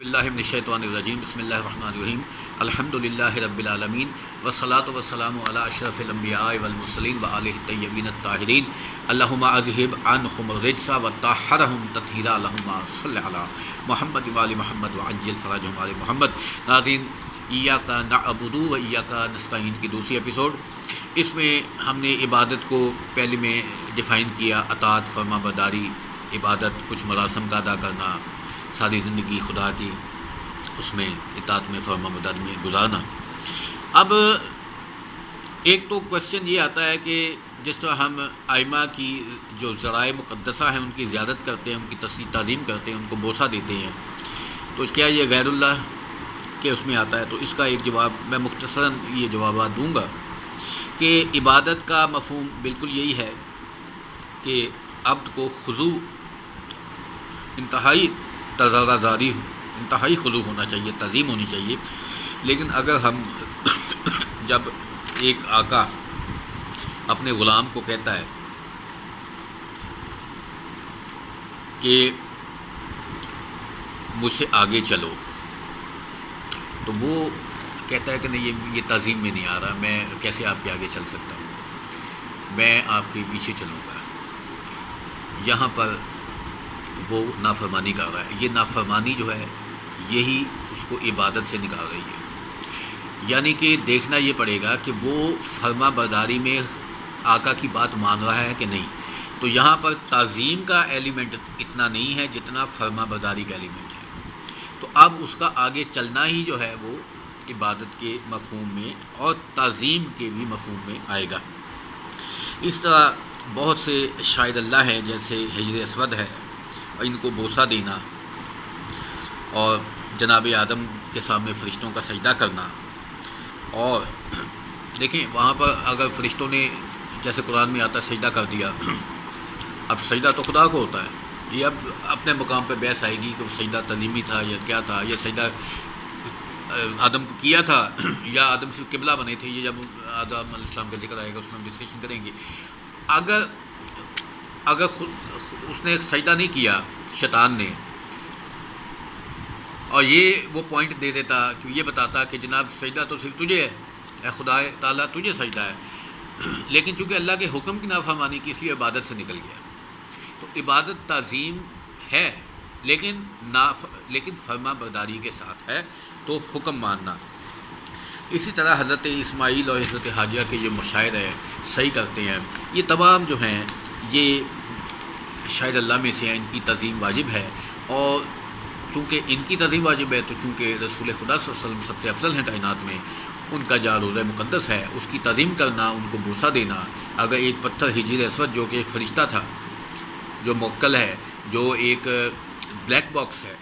باللہ من الشیطان الرجیم بسم اللہ الرحمن الرحیم الحمدللہ رب العالمین والصلاة والسلام علی اشرف الانبیاء والمرسلین وآلہ الطیبین الطاہرین اللہم اذہب عنہم الرجس وطہرہم تطہیرا اللہم صلی علی محمد وآل محمد وعجل فرجہم آل محمد۔ ناظرین، ایاک نعبد و ایاک نستعین کی دوسری ایپیسوڈ، اس میں ہم نے عبادت کو پہلے میں ڈیفائن کیا، اطاعت، فرما برداری، عبادت، کچھ مراسم کا ادا کرنا، ساری زندگی خدا کی اس میں اطاعت میں فرما برداری میں گزارنا۔ اب ایک تو کویسچن یہ آتا ہے کہ جس طرح ہم ائمہ کی جو ذرائع مقدسہ ہیں ان کی زیارت کرتے ہیں، ان کی تعظیم کرتے ہیں، ان کو بوسہ دیتے ہیں، تو کیا یہ غیر اللہ کے اس میں آتا ہے؟ تو اس کا ایک جواب میں مختصراً یہ جوابات دوں گا کہ عبادت کا مفہوم بالکل یہی ہے کہ عبد کو خضوع، انتہائی تضرعی، انتہائی خضوع ہونا چاہیے، تعظیم ہونی چاہیے۔ لیکن اگر ہم جب ایک آقا اپنے غلام کو کہتا ہے کہ مجھ سے آگے چلو، تو وہ کہتا ہے کہ نہیں، یہ تعظیم میں نہیں آ رہا، میں کیسے آپ کے آگے چل سکتا ہوں، میں آپ کے پیچھے چلوں گا، یہاں پر وہ نافرمانی کر رہا ہے۔ یہ نافرمانی جو ہے یہی اس کو عبادت سے نکال رہی ہے، یعنی کہ دیکھنا یہ پڑے گا کہ وہ فرما برداری میں آقا کی بات مان رہا ہے کہ نہیں۔ تو یہاں پر تعظیم کا ایلیمنٹ اتنا نہیں ہے جتنا فرما برداری کا ایلیمنٹ ہے، تو اب اس کا آگے چلنا ہی جو ہے وہ عبادت کے مفہوم میں اور تعظیم کے بھی مفہوم میں آئے گا۔ اس طرح بہت سے شاہد اللہ ہیں، جیسے حجر اسود ہے، اور ان کو بوسہ دینا، اور جناب آدم کے سامنے فرشتوں کا سجدہ کرنا۔ اور دیکھیں وہاں پر اگر فرشتوں نے، جیسے قرآن میں آتا، سجدہ کر دیا، اب سجدہ تو خدا کو ہوتا ہے، یہ اب اپنے مقام پہ بحث آئے گی کہ وہ سجدہ تعلیمی تھا یا کیا تھا، یا سجدہ آدم کو کیا تھا یا آدم سے قبلہ بنے تھے، یہ جب آدم علیہ السلام کا ذکر آئے گا اس میں ہم ڈسکشن کریں گے۔ اگر اس نے سجدہ نہیں کیا شیطان نے، اور یہ وہ پوائنٹ دے دیتا کہ یہ بتاتا کہ جناب سجدہ تو صرف تجھے ہے، اے خدا تعالیٰ تجھے سجدہ ہے، لیکن چونکہ اللہ کے حکم کی نافرمانی کی، اس لیے عبادت سے نکل گیا۔ تو عبادت تعظیم ہے، لیکن فرما برداری کے ساتھ ہے، تو حکم ماننا۔ اسی طرح حضرت اسماعیل اور حضرت حاجرہ کے جو مشاہد ہے صحیح کرتے ہیں، یہ تمام جو ہیں یہ شاہد اللہ میں سے ہیں، ان کی تعظیم واجب ہے۔ اور چونکہ ان کی تعظیم واجب ہے، تو چونکہ رسول خدا صلی اللہ علیہ وسلم سب سے افضل ہیں کائنات میں، ان کا جہاں روضہ مقدس ہے، اس کی تعظیم کرنا، ان کو بوسہ دینا۔ اگر ایک پتھر حجر اسود جو کہ ایک فرشتہ تھا، جو موکل ہے، جو ایک بلیک باکس ہے،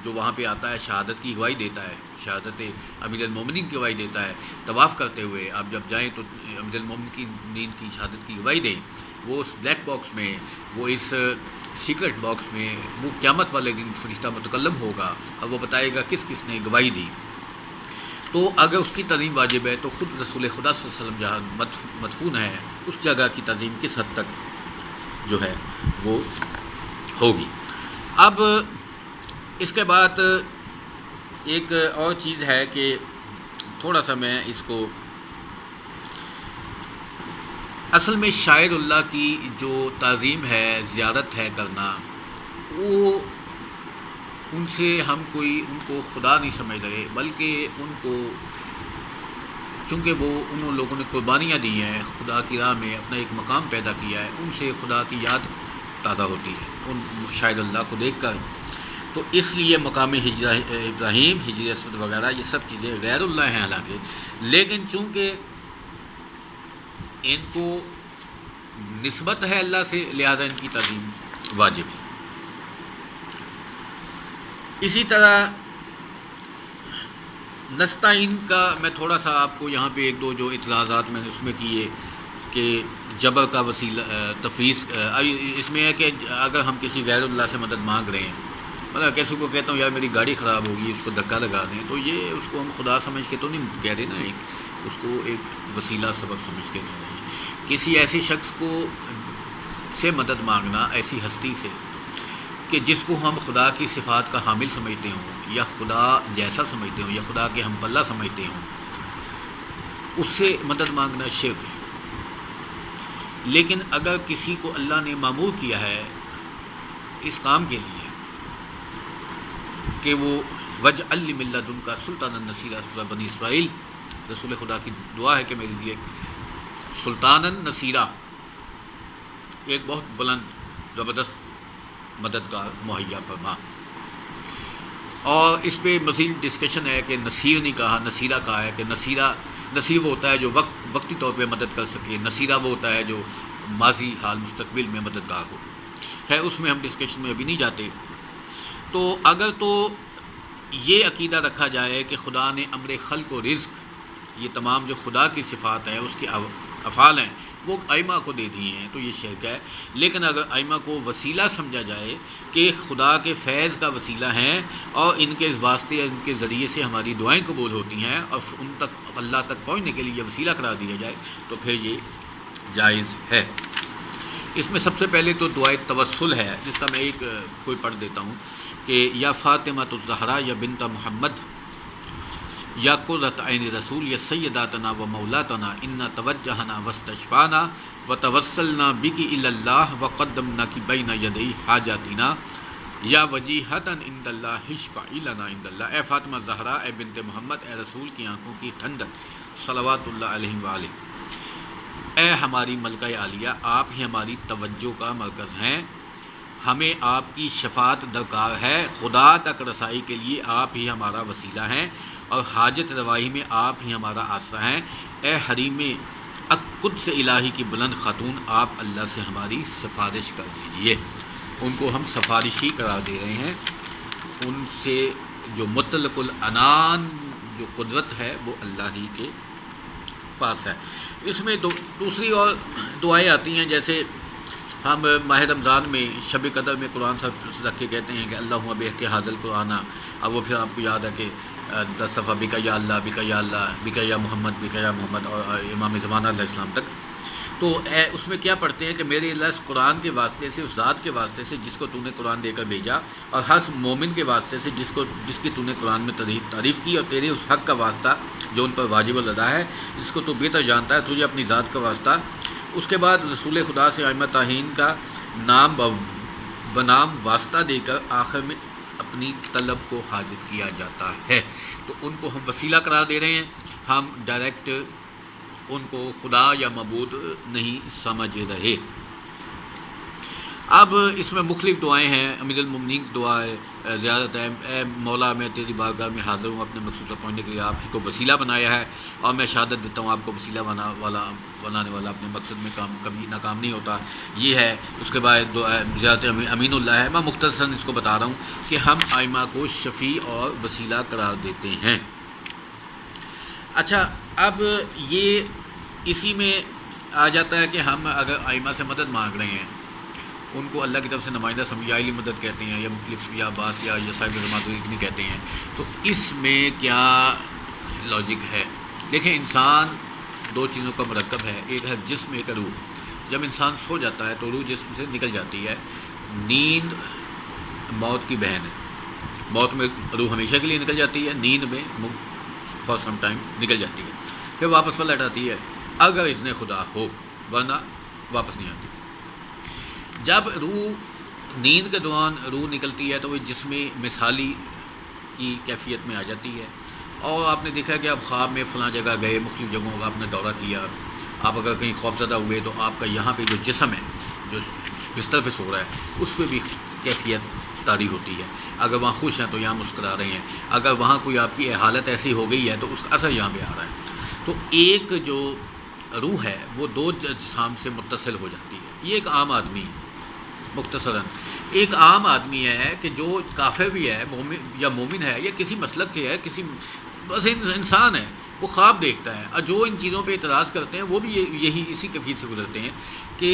جو وہاں پہ آتا ہے، شہادت کی گواہی دیتا ہے، شہادت امیر المومنین کی گواہی دیتا ہے، طواف کرتے ہوئے آپ جب جائیں تو امیر المومنین کی شہادت کی گواہی دیں، وہ اس بلیک باکس میں، وہ اس سیکرٹ باکس میں، وہ قیامت والے دن فرشتہ متکلم ہوگا اور وہ بتائے گا کس کس نے گواہی دی۔ تو اگر اس کی تعظیم واجب ہے، تو خود رسول خدا صلی اللہ علیہ وسلم جہاں مدفون ہے، اس جگہ کی تعظیم کس حد تک جو ہے وہ ہوگی۔ اب اس کے بعد ایک اور چیز ہے کہ تھوڑا سا میں اس کو، اصل میں شاعر اللہ کی جو تعظیم ہے، زیارت ہے کرنا، وہ ان سے ہم ان کو خدا نہیں سمجھ رہے، بلکہ ان کو، چونکہ وہ ان لوگوں نے قربانیاں دی ہیں، خدا کی راہ میں اپنا ایک مقام پیدا کیا ہے، ان سے خدا کی یاد تازہ ہوتی ہے ان شاہد اللہ کو دیکھ کر۔ تو اس لیے مقام ہجرہ ابراہیم، حجر اسود وغیرہ یہ سب چیزیں غیر اللہ ہیں حالانکہ، لیکن چونکہ ان کو نسبت ہے اللہ سے، لہذا ان کی تعظیم واجب ہے۔ اسی طرح نستعین کا میں تھوڑا سا آپ کو یہاں پہ ایک دو جو اطلاعات میں نے اس میں کیے کہ جبر کا وسیلہ تفویض، اس میں ہے کہ اگر ہم کسی غیر اللہ سے مدد مانگ رہے ہیں، مطلب کسی کو کہتا ہوں یار میری گاڑی خراب ہوگی، اس کو دھکا لگا دیں، تو یہ اس کو ہم خدا سمجھ کے تو نہیں کہہ رہے نا، اس کو ایک وسیلہ سبب سمجھ کے کہہ رہے ہیں۔ کسی ایسے شخص کو سے مدد مانگنا، ایسی ہستی سے، کہ کہ جس کو ہم خدا کی صفات کا حامل سمجھتے ہوں یا خدا جیسا سمجھتے ہوں یا خدا کے ہم پلہ سمجھتے ہوں، اس سے مدد مانگنا شرک ہے۔ لیکن اگر کسی کو اللہ نے مامور کیا ہے اس کام کے لیے کہ وہ وجعل لی من لدنک سلطانا نصیرا، سورہ بنی اسرائیل، رسول خدا کی دعا ہے کہ میرے لیے سلطانا نصیرا، ایک بہت بلند زبردست مددگار مہیا فرما۔ اور اس پہ مزید ڈسکشن ہے کہ نصیر نہیں کہا، نصیرہ کہا ہے کہ نصیر وہ ہوتا ہے جو وقتی طور پہ مدد کر سکے، نصیرہ وہ ہوتا ہے جو ماضی حال مستقبل میں مددگار ہو۔ خیر اس میں ہم ڈسکشن میں ابھی نہیں جاتے۔ تو اگر تو یہ عقیدہ رکھا جائے کہ خدا نے امر خلق و رزق، یہ تمام جو خدا کی صفات ہیں اس کے افعال ہیں، وہ ائمہ کو دے دیے ہیں، تو یہ شرک ہے۔ لیکن اگر ائمہ کو وسیلہ سمجھا جائے کہ خدا کے فیض کا وسیلہ ہیں اور ان کے واسطے ان کے ذریعے سے ہماری دعائیں قبول ہوتی ہیں اور ان تک اللہ تک پہنچنے کے لیے وسیلہ قرار دیا جائے تو پھر یہ جائز ہے۔ اس میں سب سے پہلے تو دعائے توسل ہے، جس کا میں ایک کوئی پڑھ دیتا ہوں کہ یا فاطمہ الزہرا یا بنت محمد یا قرۃ عین رسول یا سیداتنا و مولاتنا انا توجہنا واستشفانا وتوسلنا بک الی اللہ وقدمناک بین یدی حاجاتنا یا وجیہتا عند اللہ اشفعی لنا عند اللہ۔ اے فاطمہ زہرا، اے بنت محمد، اے رسول کی آنکھوں کی ٹھنڈک صلوات اللہ علیہ وآلہ، اے ہماری ملکہ عالیہ، آپ ہی ہماری توجہ کا مرکز ہیں، ہمیں آپ کی شفاعت درکار ہے، خدا تک رسائی کے لیے آپ ہی ہمارا وسیلہ ہیں اور حاجت روائی میں آپ ہی ہمارا آسرا ہیں۔ اے حریم قدس الہی کی بلند خاتون، آپ اللہ سے ہماری سفارش کر دیجئے۔ ان کو ہم سفارشی قرار دے رہے ہیں، ان سے جو مطلق العنان جو قدرت ہے وہ اللہ ہی کے پاس ہے۔ اس میں دوسری اور دعائیں آتی ہیں، جیسے ہم ماہ رمضان میں شب قدر میں قرآن صاحب رکھ کے کہتے ہیں کہ اللہم بحق حاضل قرآن، اب وہ پھر آپ کو یاد ہے کہ 10 دفعہ بکا یا اللہ، بکا یا اللہ، بکا یا محمد، بکا یا محمد، اور امام زمانہ علیہ السلام تک۔ تو اس میں کیا پڑھتے ہیں کہ میرے اللہ اس قرآن کے واسطے سے، اس ذات کے واسطے سے جس کو تو نے قرآن دے کر بھیجا، اور ہر مومن کے واسطے سے جس کی تو نے قرآن میں تعریف کی، اور تیرے اس حق کا واسطہ جو ان پر واجب الادا ہے، جس کو تو بہتر جانتا ہے، تجھے اپنی ذات کا واسطہ۔ اس کے بعد رسول خدا سے ائمہ تعین کا نام بنام واسطہ دے کر آخر میں اپنی طلب کو حاجت کیا جاتا ہے۔ تو ان کو ہم وسیلہ قرار دے رہے ہیں، ہم ڈائریکٹ ان کو خدا یا معبود نہیں سمجھ رہے۔ اب اس میں مختلف دعائیں ہیں۔ امیر المومنین کی دعا ہے، زیادت ہے، اے مولا میں تیری بارگاہ میں حاضر ہوں، اپنے مقصود تک پہنچنے کے لیے آپ ہی کو وسیلہ بنایا ہے، اور میں شہادت دیتا ہوں آپ کو وسیلہ بنانے والا اپنے مقصد میں کبھی ناکام نہیں ہوتا، یہ ہے۔ اس کے بعد زیادت امین اللہ ہے۔ میں مختصراً اس کو بتا رہا ہوں کہ ہم ائمہ کو شفیع اور وسیلہ قرار دیتے ہیں۔ اچھا، اب یہ اسی میں آ جاتا ہے کہ ہم اگر ائمہ سے مدد مانگ رہے ہیں، ان کو اللہ کی طرف سے نمائندہ سمجھ، یا علی مدد کہتے ہیں، یا مختلف یا عباس یا صاحب ماتریدی کہتے ہیں، تو اس میں کیا لاجک ہے؟ دیکھیں، انسان دو چیزوں کا مرکب ہے، ایک ہے جسم، ایک ہے روح۔ جب انسان سو جاتا ہے تو روح جسم سے نکل جاتی ہے۔ نیند موت کی بہن ہے، موت میں روح ہمیشہ کے لیے نکل جاتی ہے، نیند میں فار سم ٹائم نکل جاتی ہے، پھر واپس پلٹ آتی ہے اگر اذن خدا ہو، ورنہ واپس نہیں آتی۔ جب روح نیند کے دوران روح نکلتی ہے تو وہ جسم مثالی کی کیفیت میں آ جاتی ہے، اور آپ نے دیکھا کہ آپ خواب میں فلاں جگہ گئے، مختلف جگہوں کا آپ نے دورہ کیا، آپ اگر کہیں خوفزدہ ہوئے تو آپ کا یہاں پہ جو جسم ہے جو بستر پہ سو رہا ہے اس پہ بھی کیفیت طاری ہوتی ہے۔ اگر وہاں خوش ہیں تو یہاں مسکرا رہے ہیں، اگر وہاں کوئی آپ کی حالت ایسی ہو گئی ہے تو اس کا اثر یہاں پہ آ رہا ہے۔ تو ایک جو روح ہے وہ دو اجسام سے متصل ہو جاتی ہے۔ یہ ایک عام آدمی ہے، مختصراً ایک عام آدمی ہے کہ جو کافر بھی ہے، مومن یا مومن ہے، یا کسی مسلک کے ہے، کسی بس انسان ہے، وہ خواب دیکھتا ہے، اور جو ان چیزوں پہ اعتراض کرتے ہیں وہ بھی یہی اسی کیفیت سے گزرتے ہیں کہ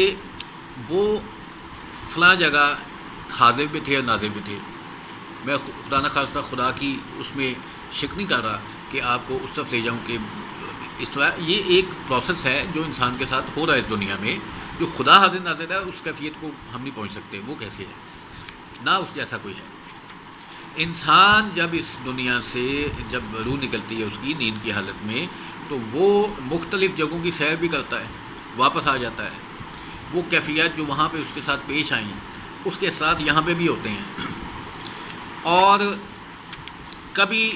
وہ فلاں جگہ حاضر بھی تھے اور ناظر بھی تھے۔ میں خدا نہ خواستہ خدا کی اس میں شک نہیں کر رہا کہ آپ کو اس طرف لے جاؤں کہ اس طرح، یہ ایک پروسیس ہے جو انسان کے ساتھ ہو رہا ہے اس دنیا میں۔ جو خدا حاضر ناظر ہے اس کیفیت کو ہم نہیں پہنچ سکتے، وہ کیسے ہے؟ نہ اس جیسا کوئی ہے۔ انسان جب اس دنیا سے جب روح نکلتی ہے اس کی نیند کی حالت میں، تو وہ مختلف جگہوں کی سیر بھی کرتا ہے، واپس آ جاتا ہے۔ وہ کیفیات جو وہاں پہ اس کے ساتھ پیش آئیں اس کے ساتھ یہاں پہ بھی ہوتے ہیں۔ اور کبھی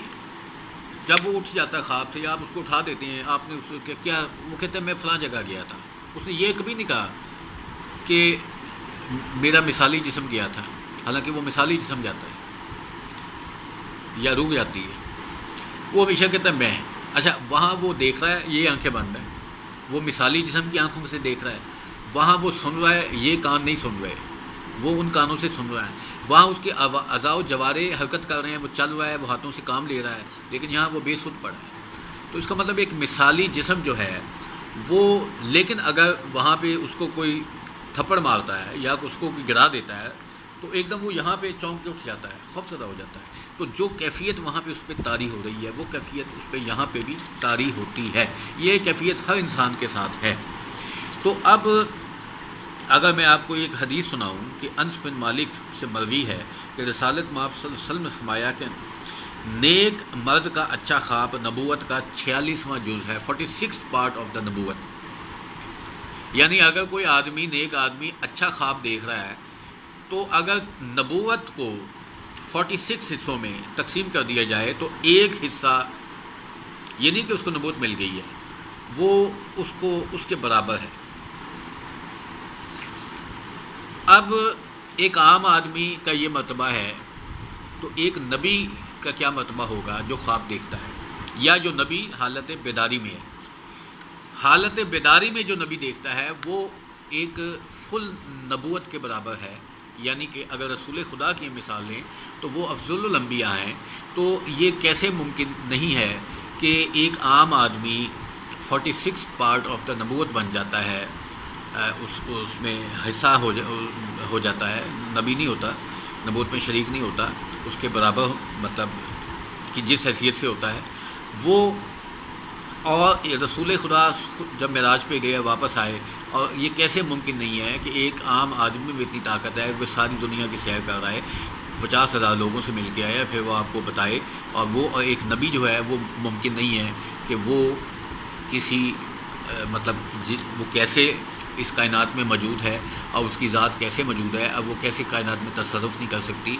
جب وہ اٹھ جاتا ہے خواب سے، یا آپ اس کو اٹھا دیتے ہیں، آپ نے اس کو کیا، وہ کہتے ہیں میں فلاں جگہ گیا تھا، اس نے یہ کبھی نہیں کہا کہ میرا مثالی جسم گیا تھا، حالانکہ وہ مثالی جسم جاتا ہے یا روح جاتی ہے، وہ ہمیشہ کہتا ہے میں۔ اچھا، وہاں وہ دیکھ رہا ہے، یہ آنکھیں بند ہیں، وہ مثالی جسم کی آنکھوں سے دیکھ رہا ہے، وہاں وہ سن رہا ہے، یہ کان نہیں سن رہے، وہ ان کانوں سے سن رہا ہے، وہاں اس کے اعضاء و جوارح حرکت کر رہے ہیں، وہ چل رہا ہے، وہ ہاتھوں سے کام لے رہا ہے، لیکن یہاں وہ بے سدھ پڑا ہے۔ تو اس کا مطلب ایک مثالی جسم جو ہے وہ، لیکن اگر وہاں پہ اس کو کوئی تھپڑ مارتا ہے یا اس کو کوئی گرا دیتا ہے تو ایک دم وہ یہاں پہ چونک کے اٹھ جاتا ہے، خوف زدہ ہو جاتا ہے۔ تو جو کیفیت وہاں پہ اس پہ طاری ہو رہی ہے، وہ کیفیت اس پہ یہاں پہ بھی طاری ہوتی ہے۔ یہ کیفیت ہر انسان کے ساتھ ہے۔ تو اب اگر میں آپ کو ایک حدیث سناؤں کہ انس بن مالک سے مروی ہے کہ رسالت مآب صلی اللہ علیہ وسلم نے فرمایا کہ نیک مرد کا اچھا خواب نبوت کا 46واں جز ہے، 46 پارٹ آف دا نبوت۔ یعنی اگر کوئی آدمی، نیک آدمی اچھا خواب دیکھ رہا ہے تو اگر نبوت کو 46 حصوں میں تقسیم کر دیا جائے تو ایک حصہ، یہ نہیں کہ اس کو نبوت مل گئی ہے، وہ اس کے برابر ہے۔ اب ایک عام آدمی کا یہ مرتبہ ہے، تو ایک نبی کا کیا مرتبہ ہوگا جو خواب دیکھتا ہے، یا جو نبی حالت بیداری میں ہے۔ حالت بیداری میں جو نبی دیکھتا ہے وہ ایک فل نبوت کے برابر ہے، یعنی کہ اگر رسول خدا کی مثال لیں تو وہ افضل الانبیاء ہیں۔ تو یہ کیسے ممکن نہیں ہے کہ ایک عام آدمی 46 پارٹ آف دا نبوت بن جاتا ہے، اس میں حصہ ہو جاتا ہے، نبی نہیں ہوتا، نبوت میں شریک نہیں ہوتا، اس کے برابر مطلب کہ جس حیثیت سے ہوتا ہے وہ۔ اور رسول خدا جب معراج پہ گئے واپس آئے، اور یہ کیسے ممکن نہیں ہے کہ ایک عام آدمی میں اتنی طاقت ہے، وہ ساری دنیا کی سیر کر رہا ہے، 50,000 لوگوں سے مل کے آیا، پھر وہ آپ کو بتائے، اور وہ ایک نبی جو ہے وہ ممکن نہیں ہے کہ وہ کسی مطلب وہ کیسے اس کائنات میں موجود ہے اور اس کی ذات کیسے موجود ہے، اب وہ کیسے کائنات میں تصرف نہیں کر سکتی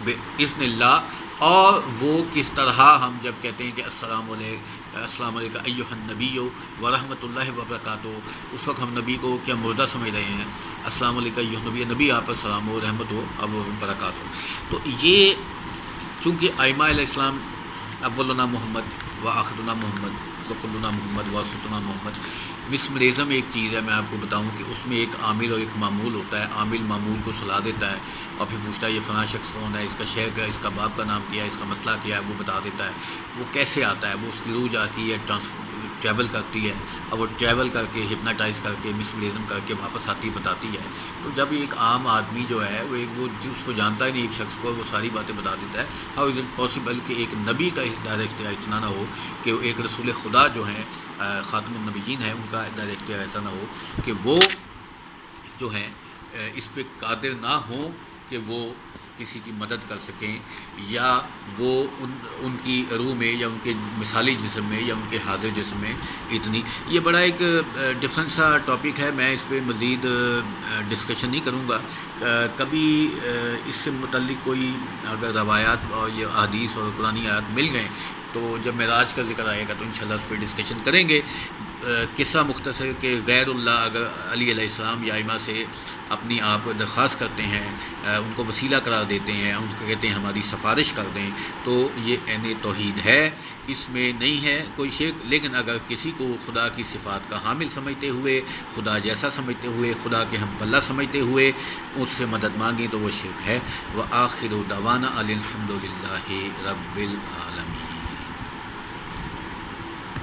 بإذن اللہ۔ اور وہ کس طرح ہم جب کہتے ہیں کہ السلام علیکم ایھا النبی ورحمۃ اللہ وبرکاتہ، اس وقت ہم نبی کو کیا مردہ سمجھ رہے ہیں؟ السلام علیکم ایھا النبی، نبی آپ پر سلام ہو، رحمت ہو اور برکات ہو۔ تو یہ چونکہ ائمہ علیہ السلام، اولنا محمد و آخرنا محمد وکلنا محمد واسطنا محمد، مسمرزم ایک چیز ہے، میں آپ کو بتاؤں کہ اس میں ایک عامل اور ایک معمول ہوتا ہے۔ عامل معمول کو صلاح دیتا ہے اور پھر پوچھتا ہے یہ فلاں شخص کون ہے، اس کا شہر کیا ہے، اس کا باپ کا نام کیا ہے، اس کا مسئلہ کیا ہے، وہ بتا دیتا ہے۔ وہ کیسے آتا ہے، وہ اس کی روح جاتی ہے، ٹریول کرتی ہے، اور وہ ٹریول کر کے ہپناٹائز کر کے مسمرزم کر کے واپس آتی بتاتی ہے۔ تو جب ایک عام آدمی جو ہے وہ اس کو جانتا ہی نہیں، ایک شخص کو وہ ساری باتیں بتا دیتا ہے، ہاؤ از اٹ پاسبل کہ ایک نبی کا دائرہ اختیار اتنا نہ ہو، کہ ایک رسول خدا جو ہیں خاتم النبیین ہیں، ان کا دائرہ اختیار ایسا نہ ہو کہ وہ جو ہیں اس پہ قادر نہ ہوں کہ وہ کسی کی مدد کر سکیں، یا وہ ان کی روح میں یا ان کے مثالی جسم میں یا ان کے حاضر جسم میں اتنی۔ یہ بڑا ایک ڈفرینٹ سا ٹاپک ہے، میں اس پہ مزید ڈسکشن نہیں کروں گا۔ کبھی اس سے متعلق کوئی اگر روایات اور یہ احادیث اور قرآنی آیات مل گئیں تو جب معراج کا ذکر آئے گا تو انشاءاللہ اس پہ ڈسکشن کریں گے۔ قصہ مختصر کہ غیر اللہ اگر علی علیہ السلام یا ائمہ سے اپنی آپ درخواست کرتے ہیں، ان کو وسیلہ قرار دیتے ہیں، ان کو کہتے ہیں ہماری سفارش کر دیں، تو یہ عین توحید ہے، اس میں نہیں ہے کوئی شرک۔ لیکن اگر کسی کو خدا کی صفات کا حامل سمجھتے ہوئے، خدا جیسا سمجھتے ہوئے، خدا کے ہم پلہ سمجھتے ہوئے اس سے مدد مانگیں تو وہ شرک ہے۔ وآخر دعوانا الحمد للہ رب العالمین۔